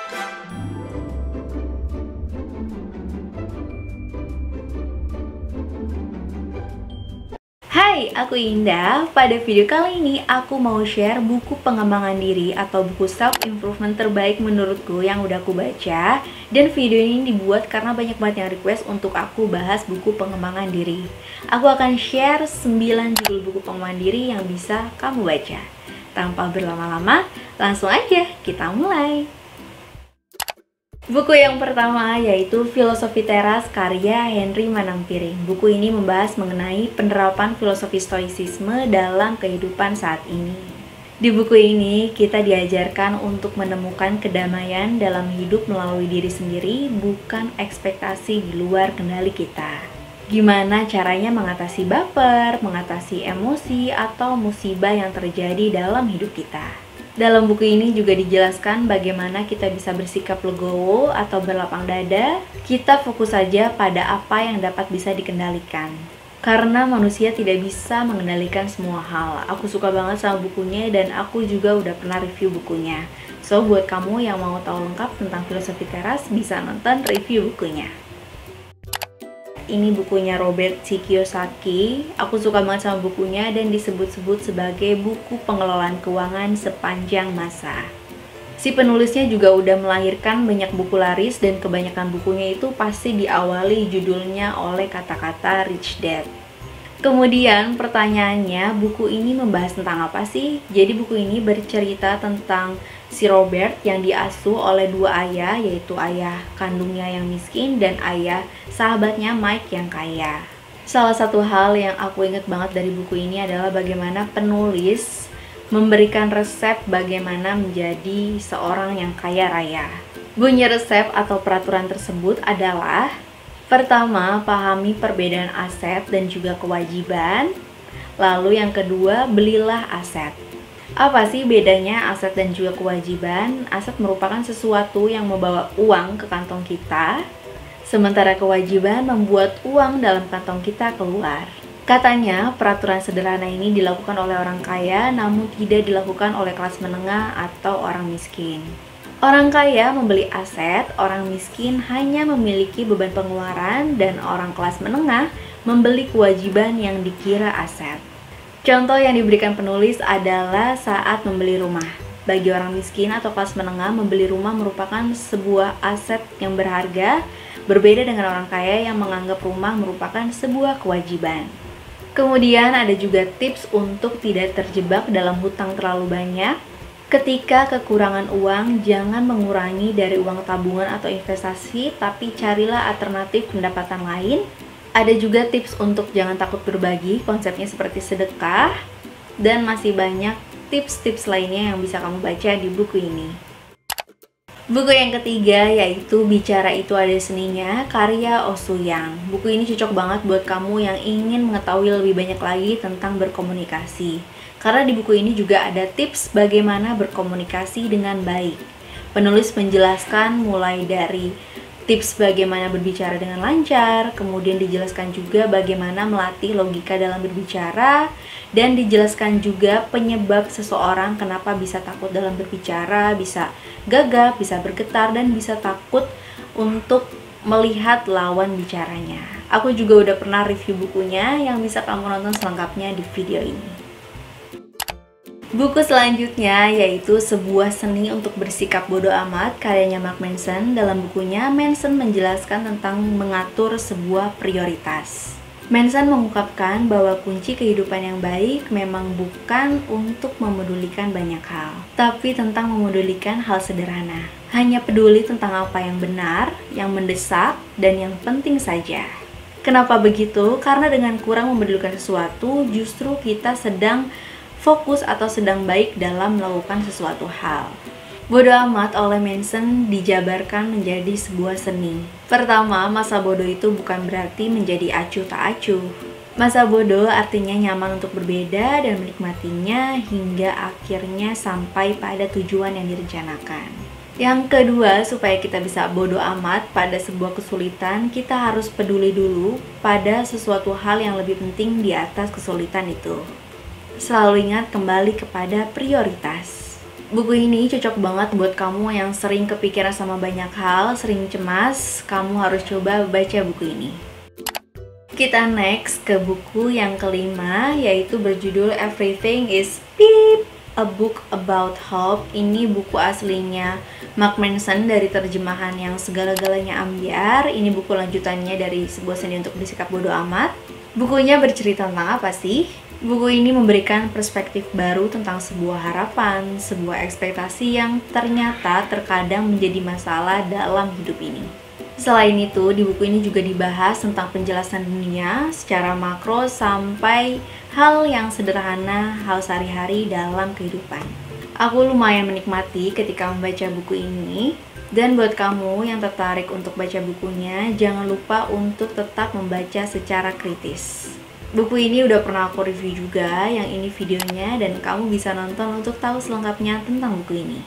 Hai, aku Indah. Pada video kali ini aku mau share buku pengembangan diri atau buku self improvement terbaik menurutku yang udah aku baca. Dan video ini dibuat karena banyak banget yang request untuk aku bahas buku pengembangan diri. Aku akan share 9 judul buku pengembangan diri yang bisa kamu baca. Tanpa berlama-lama, langsung aja kita mulai. Buku yang pertama yaitu Filosofi Teras karya Henry Manampiring. Buku ini membahas mengenai penerapan filosofi stoicisme dalam kehidupan saat ini. Di buku ini kita diajarkan untuk menemukan kedamaian dalam hidup melalui diri sendiri, bukan ekspektasi di luar kendali kita. Gimana caranya mengatasi baper, mengatasi emosi atau musibah yang terjadi dalam hidup kita. Dalam buku ini juga dijelaskan bagaimana kita bisa bersikap legowo atau berlapang dada. Kita fokus saja pada apa yang dapat bisa dikendalikan. Karena manusia tidak bisa mengendalikan semua hal. Aku suka banget sama bukunya dan aku juga udah pernah review bukunya. So, buat kamu yang mau tahu lengkap tentang Filosofi Teras, bisa nonton review bukunya. Ini bukunya Robert T. Kiyosaki. Aku suka banget sama bukunya dan disebut-sebut sebagai buku pengelolaan keuangan sepanjang masa. Si penulisnya juga udah melahirkan banyak buku laris dan kebanyakan bukunya itu pasti diawali judulnya oleh kata-kata Rich Dad. Kemudian pertanyaannya, buku ini membahas tentang apa sih? Jadi buku ini bercerita tentang si Robert yang diasuh oleh dua ayah, yaitu ayah kandungnya yang miskin dan ayah sahabatnya Mike yang kaya. Salah satu hal yang aku inget banget dari buku ini adalah bagaimana penulis memberikan resep bagaimana menjadi seorang yang kaya raya. Bunyi resep atau peraturan tersebut adalah: pertama, pahami perbedaan aset dan juga kewajiban. Lalu yang kedua, belilah aset. Apa sih bedanya aset dan juga kewajiban? Aset merupakan sesuatu yang membawa uang ke kantong kita, sementara kewajiban membuat uang dalam kantong kita keluar. Katanya, peraturan sederhana ini dilakukan oleh orang kaya, namun tidak dilakukan oleh kelas menengah atau orang miskin. Orang kaya membeli aset, orang miskin hanya memiliki beban pengeluaran, dan orang kelas menengah membeli kewajiban yang dikira aset. Contoh yang diberikan penulis adalah saat membeli rumah. Bagi orang miskin atau kelas menengah, membeli rumah merupakan sebuah aset yang berharga, berbeda dengan orang kaya yang menganggap rumah merupakan sebuah kewajiban. Kemudian ada juga tips untuk tidak terjebak dalam hutang terlalu banyak. Ketika kekurangan uang, jangan mengurangi dari uang tabungan atau investasi, tapi carilah alternatif pendapatan lain. Ada juga tips untuk jangan takut berbagi, konsepnya seperti sedekah, dan masih banyak tips-tips lainnya yang bisa kamu baca di buku ini. Buku yang ketiga yaitu Bicara Itu Ada Seninya, karya Osu Yang. Buku ini cocok banget buat kamu yang ingin mengetahui lebih banyak lagi tentang berkomunikasi. Karena di buku ini juga ada tips bagaimana berkomunikasi dengan baik. Penulis menjelaskan mulai dari tips bagaimana berbicara dengan lancar, kemudian dijelaskan juga bagaimana melatih logika dalam berbicara, dan dijelaskan juga penyebab seseorang kenapa bisa takut dalam berbicara, bisa gagap, bisa bergetar, dan bisa takut untuk melihat lawan bicaranya. Aku juga udah pernah review bukunya yang bisa kamu nonton selengkapnya di video ini. Buku selanjutnya yaitu Sebuah Seni Untuk Bersikap Bodoh Amat, karyanya Mark Manson. Dalam bukunya, Manson menjelaskan tentang mengatur sebuah prioritas. Manson mengungkapkan bahwa kunci kehidupan yang baik memang bukan untuk memedulikan banyak hal, tapi tentang memedulikan hal sederhana. Hanya peduli tentang apa yang benar, yang mendesak, dan yang penting saja. Kenapa begitu? Karena dengan kurang memedulikan sesuatu, justru kita sedang fokus atau sedang baik dalam melakukan sesuatu hal. Bodoh amat oleh Manson dijabarkan menjadi sebuah seni. Pertama, masa bodoh itu bukan berarti menjadi acuh tak acuh. Masa bodoh artinya nyaman untuk berbeda dan menikmatinya hingga akhirnya sampai pada tujuan yang direncanakan. Yang kedua, supaya kita bisa bodoh amat pada sebuah kesulitan, kita harus peduli dulu pada sesuatu hal yang lebih penting di atas kesulitan itu. Selalu ingat kembali kepada prioritas. Buku ini cocok banget buat kamu yang sering kepikiran sama banyak hal, sering cemas. Kamu harus coba baca buku ini. Kita next ke buku yang kelima, yaitu berjudul Everything is Beep, A Book About Hope. Ini buku aslinya Mark Manson dari terjemahan yang segala-galanya ambiar. Ini buku lanjutannya dari sebuah seni untuk bersikap bodoh amat. Bukunya bercerita tentang apa sih? Buku ini memberikan perspektif baru tentang sebuah harapan, sebuah ekspektasi yang ternyata terkadang menjadi masalah dalam hidup ini. Selain itu, di buku ini juga dibahas tentang penjelasan dunia secara makro sampai hal yang sederhana, hal sehari-hari dalam kehidupan. Aku lumayan menikmati ketika membaca buku ini. Dan buat kamu yang tertarik untuk baca bukunya, jangan lupa untuk tetap membaca secara kritis. Buku ini udah pernah aku review juga, yang ini videonya, dan kamu bisa nonton untuk tahu selengkapnya tentang buku ini.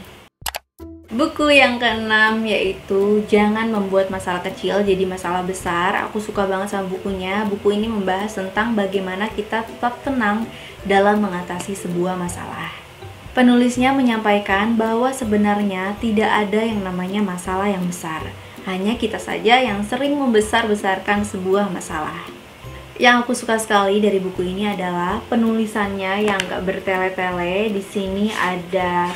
Buku yang keenam yaitu Jangan Membuat Masalah Kecil Jadi Masalah Besar. Aku suka banget sama bukunya. Buku ini membahas tentang bagaimana kita tetap tenang dalam mengatasi sebuah masalah. Penulisnya menyampaikan bahwa sebenarnya tidak ada yang namanya masalah yang besar. Hanya kita saja yang sering membesar-besarkan sebuah masalah. Yang aku suka sekali dari buku ini adalah penulisannya yang gak bertele-tele. Di sini ada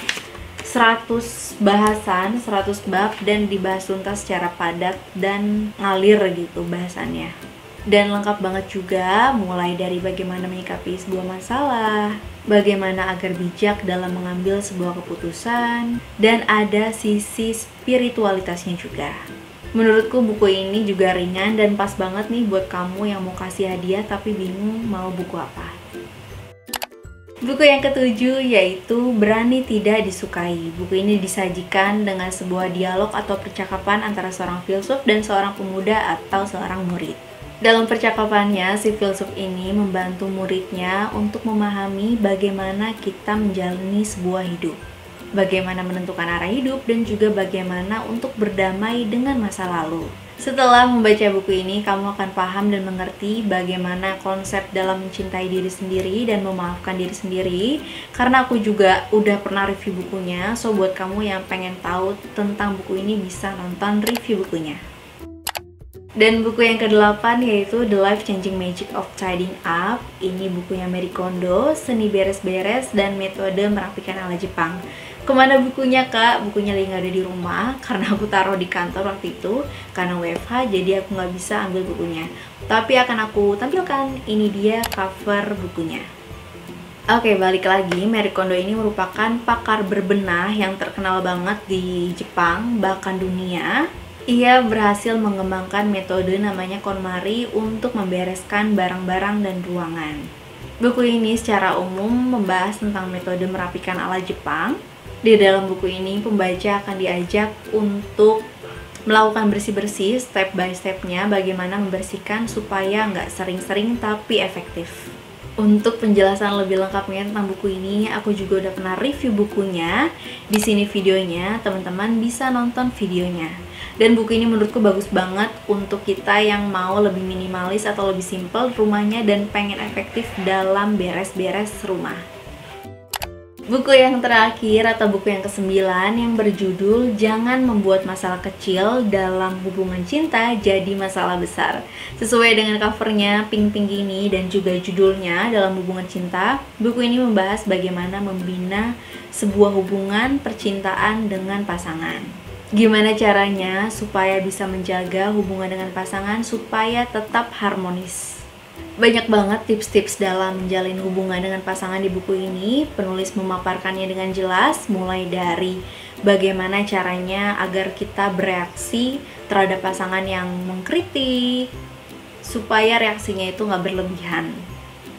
100 bahasan, 100 bab, dan dibahas tuntas secara padat dan ngalir gitu bahasannya. Dan lengkap banget juga, mulai dari bagaimana menyikapi sebuah masalah, bagaimana agar bijak dalam mengambil sebuah keputusan, dan ada sisi spiritualitasnya juga. Menurutku buku ini juga ringan dan pas banget nih buat kamu yang mau kasih hadiah tapi bingung mau buku apa. Buku yang ketujuh yaitu Berani Tidak Disukai. Buku ini disajikan dengan sebuah dialog atau percakapan antara seorang filsuf dan seorang pemuda atau seorang murid. Dalam percakapannya, si filsuf ini membantu muridnya untuk memahami bagaimana kita menjalani sebuah hidup, bagaimana menentukan arah hidup, dan juga bagaimana untuk berdamai dengan masa lalu. Setelah membaca buku ini, kamu akan paham dan mengerti bagaimana konsep dalam mencintai diri sendiri dan memaafkan diri sendiri. Karena aku juga udah pernah review bukunya, so buat kamu yang pengen tahu tentang buku ini bisa nonton review bukunya. Dan buku yang ke-8 yaitu The Life-Changing Magic of Tidying Up. Ini bukunya Marie Kondo, Seni Beres-Beres dan Metode Merapikan ala Jepang. Kemana bukunya kak? Bukunya lagi nggak ada di rumah karena aku taruh di kantor waktu itu karena WFH, jadi aku nggak bisa ambil bukunya. Tapi akan aku tampilkan, ini dia cover bukunya. Oke, balik lagi. Marie Kondo ini merupakan pakar berbenah yang terkenal banget di Jepang, bahkan dunia. Ia berhasil mengembangkan metode namanya KonMari untuk membereskan barang-barang dan ruangan. Buku ini secara umum membahas tentang metode merapikan ala Jepang. Di dalam buku ini, pembaca akan diajak untuk melakukan bersih-bersih step by stepnya, bagaimana membersihkan supaya nggak sering-sering tapi efektif. Untuk penjelasan lebih lengkapnya tentang buku ini, aku juga udah pernah review bukunya. Di sini videonya, teman-teman bisa nonton videonya. Dan buku ini menurutku bagus banget untuk kita yang mau lebih minimalis atau lebih simple rumahnya dan pengen efektif dalam beres-beres rumah. Buku yang terakhir atau buku yang ke-9 yang berjudul Jangan Membuat Masalah Kecil Dalam Hubungan Cinta Jadi Masalah Besar. Sesuai dengan covernya pink-pink ini dan juga judulnya Dalam Hubungan Cinta, buku ini membahas bagaimana membina sebuah hubungan percintaan dengan pasangan. Gimana caranya supaya bisa menjaga hubungan dengan pasangan supaya tetap harmonis. Banyak banget tips-tips dalam menjalin hubungan dengan pasangan di buku ini. Penulis memaparkannya dengan jelas, mulai dari bagaimana caranya agar kita bereaksi terhadap pasangan yang mengkritik, supaya reaksinya itu nggak berlebihan.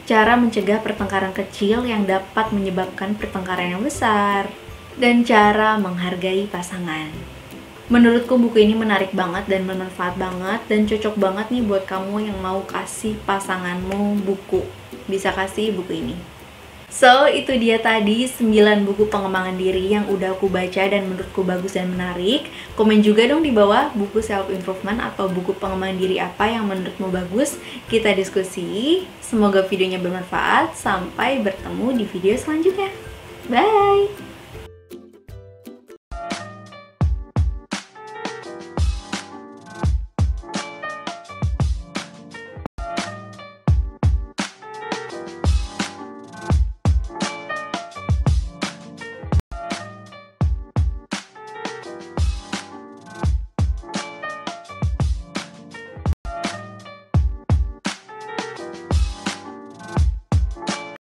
Cara mencegah pertengkaran kecil yang dapat menyebabkan pertengkaran yang besar, dan cara menghargai pasangan. Menurutku buku ini menarik banget dan bermanfaat banget dan cocok banget nih buat kamu yang mau kasih pasanganmu buku. Bisa kasih buku ini. So, itu dia tadi 9 buku pengembangan diri yang udah aku baca dan menurutku bagus dan menarik. Komen juga dong di bawah buku self improvement atau buku pengembangan diri apa yang menurutmu bagus. Kita diskusi. Semoga videonya bermanfaat. Sampai bertemu di video selanjutnya. Bye!